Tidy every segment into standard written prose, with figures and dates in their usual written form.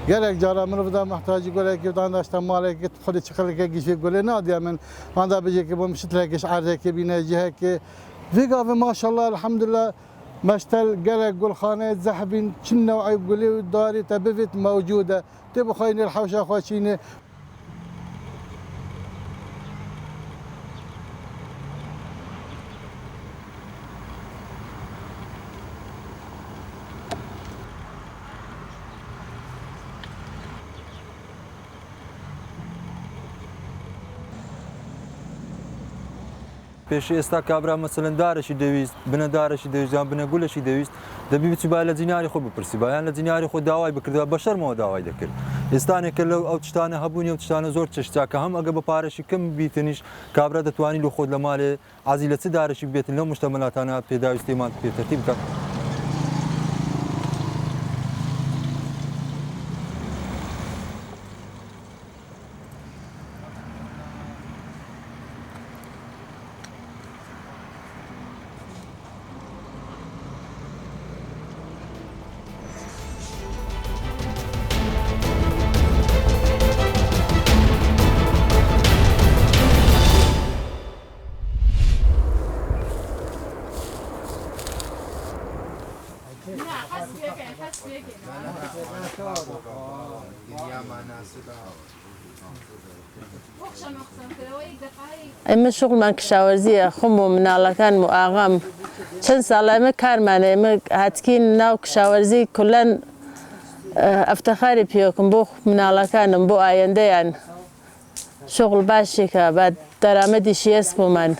گرک جارا من بودم محتاجی گله که دان داشتم ماله که خودی چخل که گیشه گله نادیا من دا بجی که بمشت لکش عرضه که بینه جهه که ویگا و ماشاءالله الحمدلله مشتل گرک گلخانه زحبین چن نوعی گلی و داری تبفت موجوده تبو خاين الحوشه خواشینه 'پیش استا کابرا مثلا دارشی دویست بنا دارشی دویست یا بنا گلشی دویست دبی بچی بالا زیناری خو بپرسی بالا زیناری خو داوای بکرد بشر مو داوای دکرد استانه کلو او تشتانه هبونی او تشتانه زور تشتا که هم اگه بپارشی کم بیتنیش کابرا دتوانی لو خود لمال عزیلت دارشی بیت لو مشتملاتانه پیدا استعمال به ترتیب کرد اما شغل من کشاورزیه خم و منالکان و آقام چند ساله اما کار منه اما هاتکین ناو کشاورزی کلن افتخاری پیوکم بو منالکانم بو آینده یان شغل باشی که بعد درآمدیش اسم من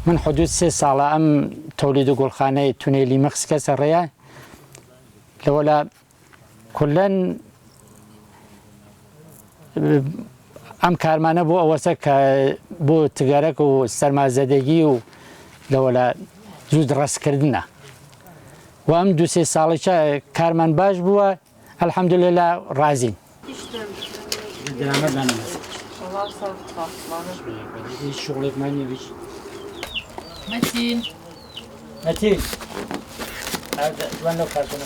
من حدود 3 ساله ام تولید گلخانه تونلی مکسیک سریا لولا کلن ام کارمانه بو اوسه که بو تجارت و سرمایه‌زدگی و لولا زود راست کردنه و ام 2-3 ساله چه کارمان باش بو الحمدلله راضی درآمد منم الله سلامت شغلت مانی بیش متين متين هذا وين لو كاتونه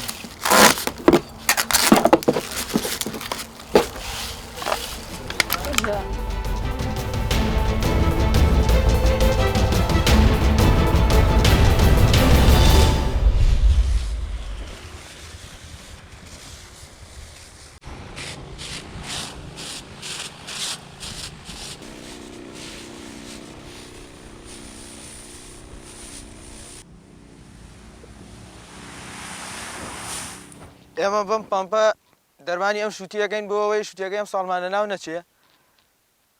ئێمە بەم پەمپە دەرمانی ئەم شووتیەکەین بۆ ئەوەی شووتیەکەی ئەم ساڵمانە ناو نەچێ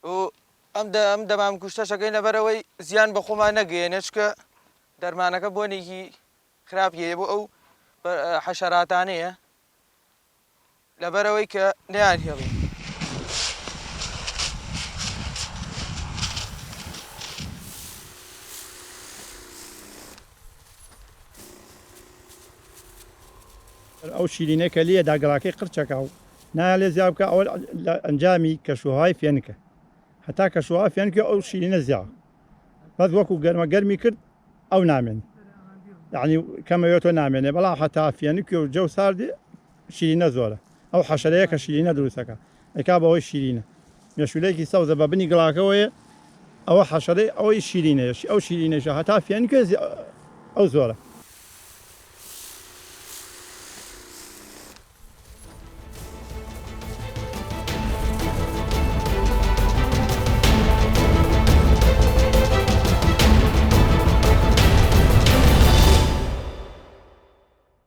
و ئەم دەمام کوشتەشەکەی لەبەرەوەی زیان بە خۆمان نەگەیەنێ چکە دەرمانەکە بۆنێکی خراپیە بۆ ئەو حەشەراتانەیە لەبەرەوەی کە نەیان هێڵی ئەو شیرینە کە لێ داگەڵاکەی قرچەکە و نالێ زیاب بکە ئەوە ئەنجامی کەشوهای فێنکە هەتا کەشوها فێنکە ئەو شیرینە زیاوە بەس وەکو گەرمە گەرمی کرد ئەو نامێنێ یعنی کەمەوێتۆ نامێنێ بەڵام هەتا فێنکە و جەو ساردی شیرینە زۆرە ئەو حەشەرەیە کە شیرینە دروستەکە ئەیکا بەوەی شیرینە مێشولەیەکی سەوزە بە بنی گڵاکەوەیە ئەوە حەشەرەی ئەوەی شیرینەیە ئەو شیرینەشە هەتا فێنکە ئەو زۆرە